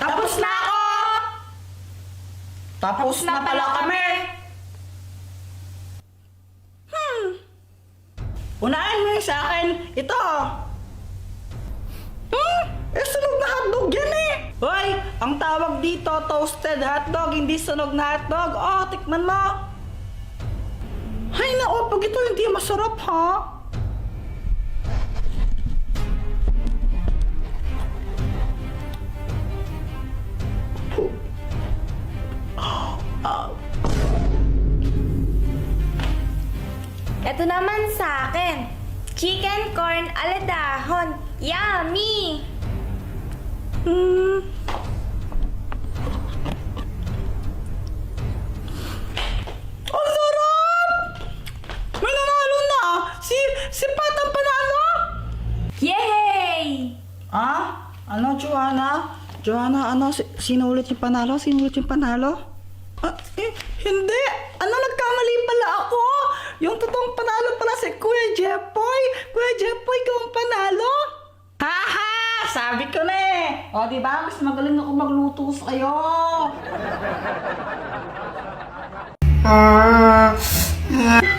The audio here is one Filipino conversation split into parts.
Tapos na ako! Tapos na pala kami! Unahin mo yung sa akin. Ito! Sunog na hotdog yan eh! Hoy! Ang tawag dito, toasted hotdog, hindi sunog na hotdog. Oh, tikman mo! Hay nako, pag ito hindi masarap ha? Ito naman sa akin. Chicken corn aladahon. Yummy! Ang sarap! May nanalo na! Si Pat ang panalo! Yay! Ah? Ano, Joanna? Joanna, ano? Sino ulit yung panalo? Sino ulit yung panalo? Hindi! Ano, nagkamali pala ako! Yung totoong panalo pala si Kuya Jepoy! Kuya Jepoy, ikaw ang panalo! Haha! Sabi ko na eh! O, diba? Mas magaling ako magluto sa'yo!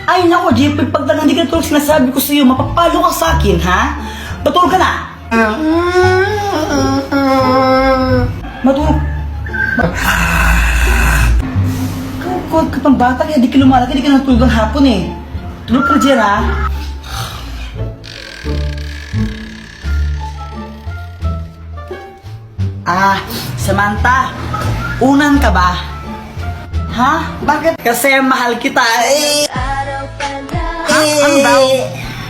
Ay, nako, Jepoy, pag hindi ka natulog sinasabi ko sa'yo, mapapalo ka sa akin, ha? Matulog ka na! Matulog! Kuwag ka pang bata, kaya di ka lumalag, di ka natulog ang hapon eh. Tulog ka na, Jer, ha? Samantha, unan ka ba? Ha? Bakit? Kasi mahal kita eh. Ha? Ano daw?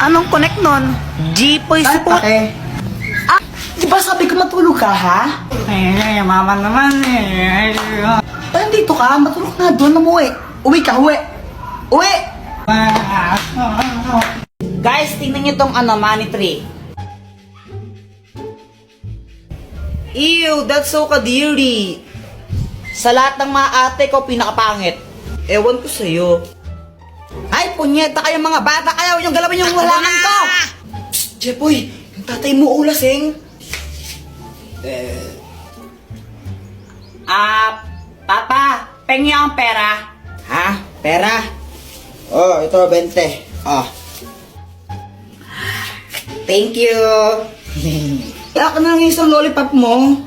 Anong connect nun? G-Poy support? Di ba sabi ko matulog ka, ha? Mama naman eh. Dito ka, matulog na doon, umuwi. Uwi ka, uwi. Uwi! Guys, tingnan nyo tong money tree. Ew, that's so kadiri. Sa lahat ng mga ate ko, pinakapangit. Ewan ko sa'yo. Ay, punyeta kayo mga bata kayo. Yung galawin yung halaman ko. Psst, Jepoy, yung tatay mo ulasing. Papa, pengi ang pera. Ha? Pera? Oh, ito, 20. Oh. Thank you. Ako na lang yung isang lollipop mo.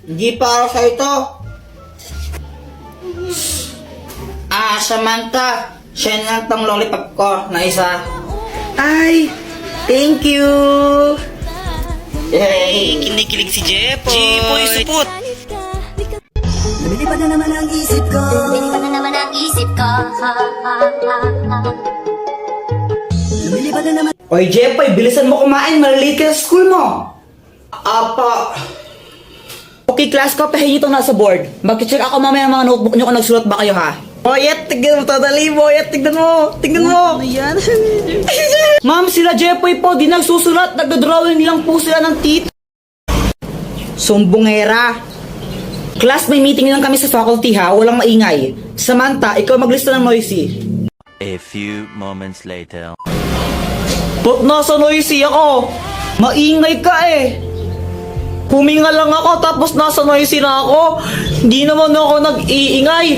Hindi para sa ito. Samantha, siya na lang tong lollipop ko na isa. Ay, thank you. Yay, kinikilig si Jepoy. Jepoy, supot. Lumilipad na naman ang isip ko. Lumilipad na naman ang isip ko. Lumilipad na naman. Oy, Jepoy, bilisan mo kumain. Malilate ka sa school mo. Apa. Okay, class ko, pahingi itong nasa board. Mag-check ako mamaya ng mga notebook nyo kung nagsulat ba kayo, ha? Boyet, tignan mo, tadali, Boyet, tignan mo. Tignan mo. Ano yan? Ma'am, sila Jepoy po, di nagsusulat. Nagdodrawing lang po sila ng teeth. Sumbongera. Class, may meeting lang kami sa faculty, ha? Walang maingay. Samantha, ikaw maglista ng noisy. A few moments later. Ba't nasa noisy ako? Maingay ka eh. Huminga lang ako tapos nasa noisy na ako. Hindi naman ako nag-iingay.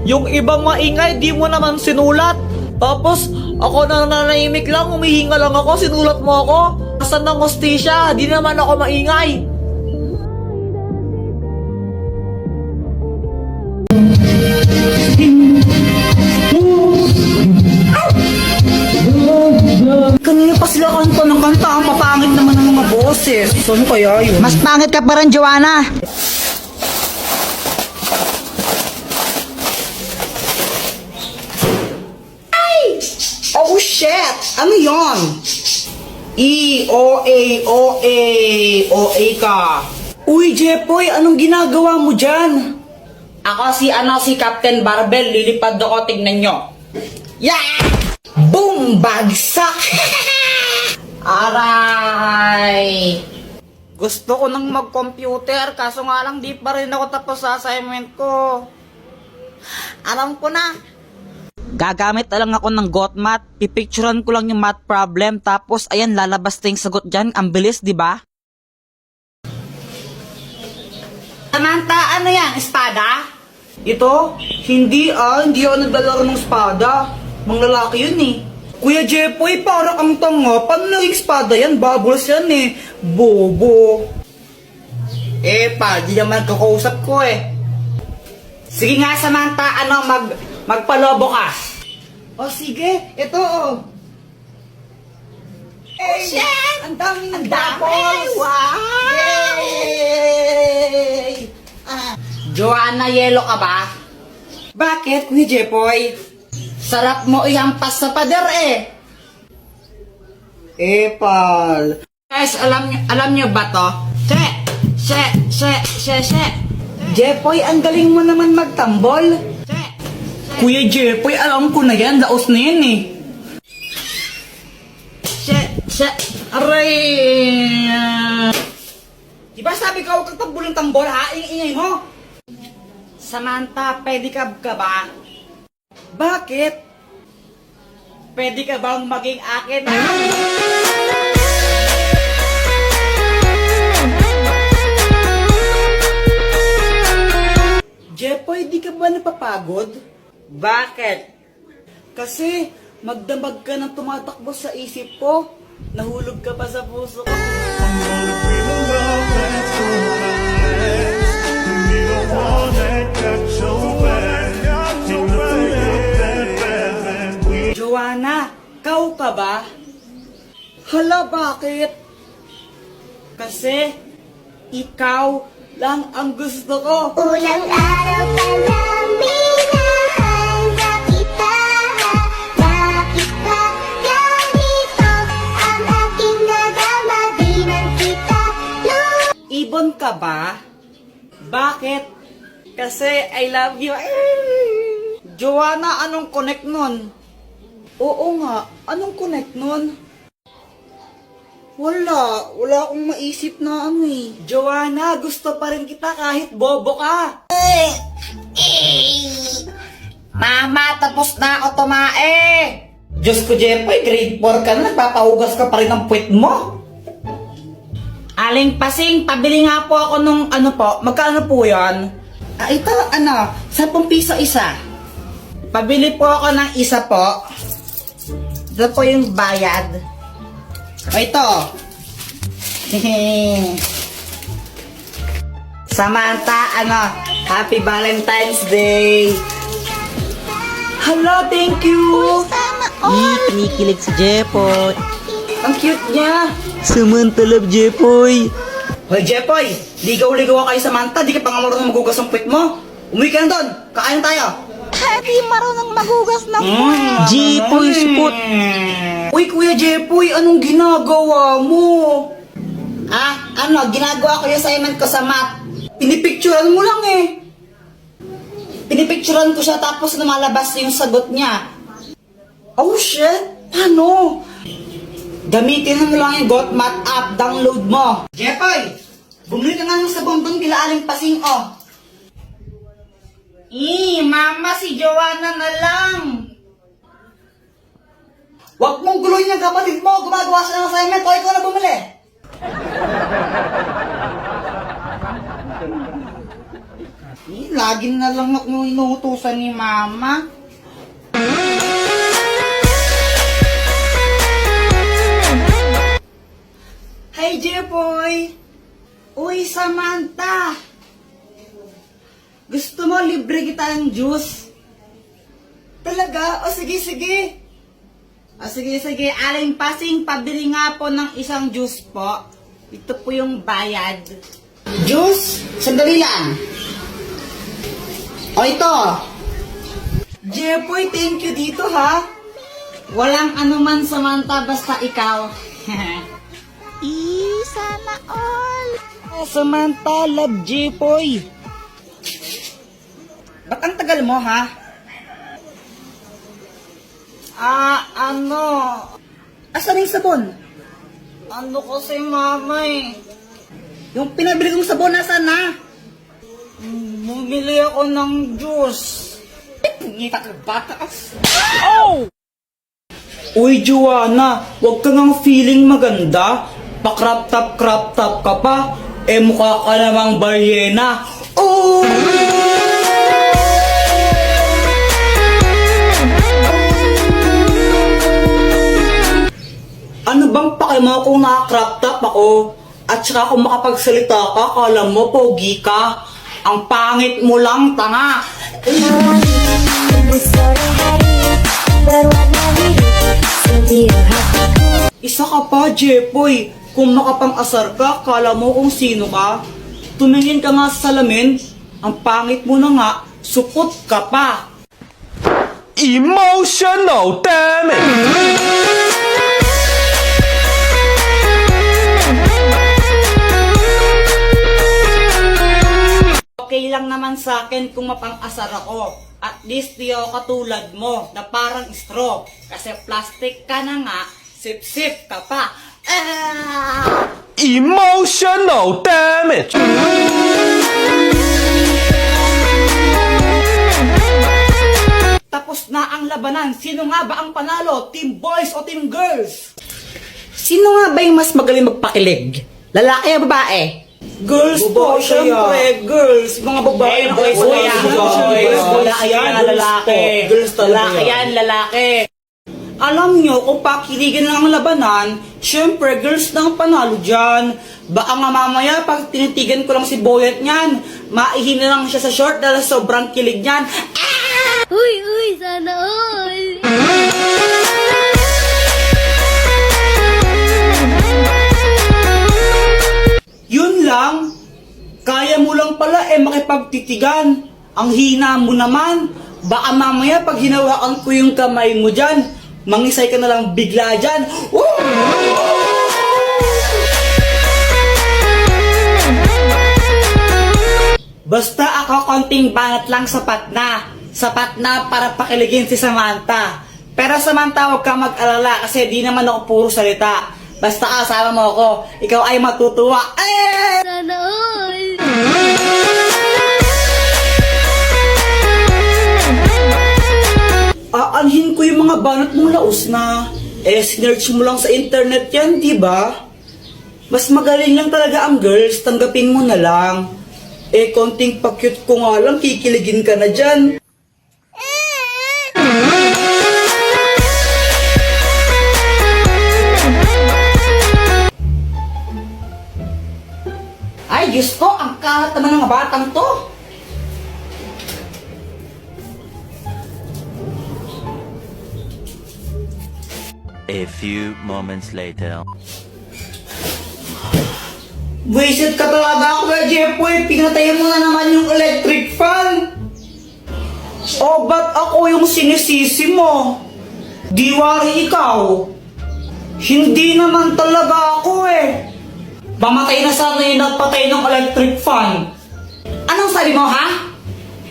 Yung ibang maingay, di mo naman sinulat. Tapos ako nananahimik lang, humihinga lang ako, sinulat mo ako. Asan ng hostisya? Di naman ako maingay. Kanina pa sila kanta ng kanta. Ang papangit naman ng mga boses. Saan kaya yun? Mas pangit ka pa rin, Joanna. Ay! Oh, shit! Ano yon? E-O-A-O-A. O-A ka. Uy, Jepoy, anong ginagawa mo dyan? Ako si Captain Barbell. Lilipad ako, tignan nyo. Yeah! Boom! Bagsak! Aray! Gusto ko nang mag-computer, kaso nga lang di pa rin ako tapos sa assignment ko. Alam ko na. Gagamit na lang ako ng GotMath. Pipicturean ko lang yung math problem, tapos ayan, lalabas na yung sagot dyan. Ang bilis, di ba? Samantha, ano yan? Espada? Ito? Hindi ako naglalaro ng espada. Mga lalaki yun eh. Kuya Jepoy, para kang tanga. Paano naging espada yan? Bubbles yan eh. Bobo. Di naman kakausap ko eh. Sige nga, Samantha, magpalobo ka. O sige, ito shit! Ang daming bubbles! Wow! Yay! Joanna, yelo ka ba? Bakit, Kuya Jepoy? Sarap mo ihampas sa pader eh. Pal. Guys, alam nyo ba to? Jepoy, ang galing mo naman magtambol. Kuya Jepoy, alam ko na yan. Laos na yan eh. Aray. Diba sabi ko, huwag kang tambol ng tambol ha? Ingay mo. Samantha, pedicab ka ba? Bakit? Pwede ka bang maging akin? Jepoy, di ka ba napapagod? Bakit? Kasi magdamag ka ng tumatakbo sa isip ko. Nahulog ka pa sa puso ko. Joanna, kau ka ba? Hala, bakit? Kasi ikaw lang ang gusto ko. Ulang araw pa lang minahanda kita. Bakit ba ganito ang aking nadama? Di man kita Ibon ka ba? Bakit? Kasi I love you. Joanna, anong connect nun? Oo nga, anong connect nun? Wala akong maisip na eh. Joanna, gusto pa rin kita kahit bobo ka. Mama, tapos na ako tumae. Diyos ko, Jepoy, grade 4 ka na, nagpapahugas ka pa rin ng puwet mo. Aling Pasing, pabili nga po ako nung magkano po yan? Ito, 10 piso isa. Pabili po ako ng isa po. Ito po yung bayad. Ito. Samantha, Happy Valentine's Day. Hello, thank you. Kinikilig si Jepoy. Ang cute niya. Samantha love Jepoy. Hoy, Jepoy, ligaw-ligaw ka kay Samantha, di ka pa nga marunong magugas ng puwet mo. Umuwi ka na doon, kakain tayo. Di marunong magugas ng Jepoy, support. Uy, Kuya Jepoy, anong ginagawa mo? Ginagawa ko yung assignment ko sa math. Pinipicturean mo lang eh. Pinipicturean ko siya tapos lumalabas yung sagot niya. Oh shit, paano? Gamitin mo lang yung GotMath app, download mo. Jepoy, bumili ka nga ng sabon doon kila Aling Pasing, Mama, si Joanna na lang. Huwag mong guluhin yung kapatid mo, gumagawa siya ng assignment, o ikaw na bumili. Lagi na lang ako inuutusan ni Mama. Hey, Jepoy! Uy, Samantha! Gusto mo libre kita ng juice? Talaga? O sige. Sige. Aling Pasing, pabili nga po ng isang juice po. Ito po yung bayad. Juice? Sandali lang. O ito. Jepoy, thank you dito ha. Walang anuman, Samantha, basta ikaw. Sana all. Samantha, love Jepoy. Ba't ang tagal mo, ha? Asan yung sabon? Kasi, Mama eh. Yung pinabili kong sabon, asan na? Bumili ako ng juice. Pungita ka bata. Uy, Joanna, huwag ka ngang feeling maganda. Pa-crop top ka pa. Mukha ka namang balyena. Oh! Ano bang pake mo kung naka-crop top ako? At saka kung makapagsalita ka, kala mo pogi ka. Ang pangit mo lang, tanga. Isa ka pa, Jepoy. Kung makapang-asar ka, kala mo kung sino ka. Tumingin ka nga sa salamin. Ang pangit mo na nga, supot ka pa. Emotional damage. Okay lang naman sa akin kung mapang-asar ako. At least di ako katulad mo na parang straw. Kasi plastic ka na nga, sip-sip ka pa. Ah! Emotional damage. Tapos na ang labanan. Sino nga ba ang panalo? Team boys o team girls? Sino nga ba yung mas magaling magpakilig? Lalaki o babae? Girls po, syempre, girls. Mga babae na boys kayo. kaya. Boys, Lalaki yan, lalaki. Girls talaga. Lalaki yan, lalaki. Alam nyo, kung pakiligan lang ang labanan, syempre, girls na ang panalo dyan. Baka nga mamaya, pag tinitigan ko lang si Boyet niyan, maihina lang siya sa short dahil sobrang kilig niyan. Uy, sana all. Yun lang, kaya mo lang pala makipagtitigan. Ang hina mo naman. Baka mamaya pag hinawakan ko yung kamay mo dyan, mangisay ka na lang bigla dyan. Woo! Basta ako konting banat lang sapat na. Sapat na para pakiligin si Samantha. Pero Samantha, huwag ka mag-alala kasi di naman ako puro salita. Basta kasama mo ako, ikaw ay matutuwa. Sana all. Aanhin ko yung mga banat mong laos na. Sinerch mo lang sa internet yan, di ba? Mas magaling lang talaga ang girls, tanggapin mo na lang. Konting pa-cute ko nga lang, kikiligin ka na dyan. Ay, Diyos ko, ang kalat naman ng mga batang to. A few moments later. Buisit ka talaga, Kuya Jepoy. Pinatayin mo na naman yung electric fan. O, ba't ako yung sinisisi mo? Di wari ikaw. Hindi naman talaga ako Pamatay na sana yung nagpatay ng electric fan. Anong sabi mo, ha?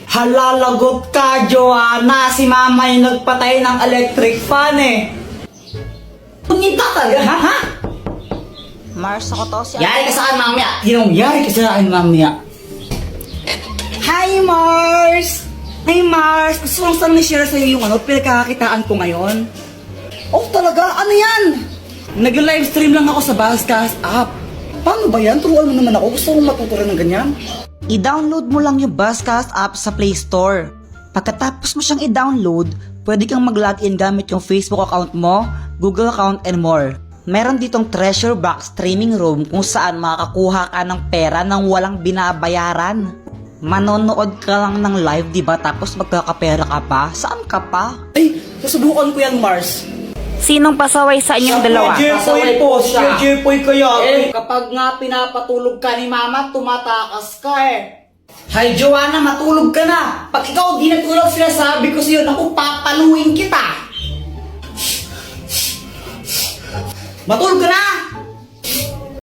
Halalagot ka, Joanna. Si mama yung nagpatay ng electric fan Punita talaga, ha? Mars, ako to siya. Yari ka sa akin mamaya. Yari ka sa akin mamaya. Hi, Mars! Hi, Mars! Gusto kong saan share sa'yo yung pinagkakakitaan ko ngayon. Oh, talaga? Ano yan? Nag-livestream lang ako sa Buzzcast app. Paano ba yan? Turuan mo naman ako. Gusto kong matutunan ng ganyan. I-download mo lang yung Buzzcast app sa Play Store. Pagkatapos mo siyang i-download, pwede kang mag-login gamit yung Facebook account mo, Google account, and more. Meron ditong treasure box streaming room kung saan makakakuha ka ng pera nang walang binabayaran. Manonood ka lang ng live, diba? Tapos magkakapera ka pa? Saan ka pa? Ay, susubukan ko yan, Mars. Sinong pasaway sa inyong dalawa? Jepoy po, siya Jepoy kaya. Kapag nga pinapatulog ka ni Mama, tumatakas ka Hi, Joanna, matulog ka na. Pag ikaw di natulog, sinasabi ko sa'yo, naku, papaluin kita. Matulog ka na!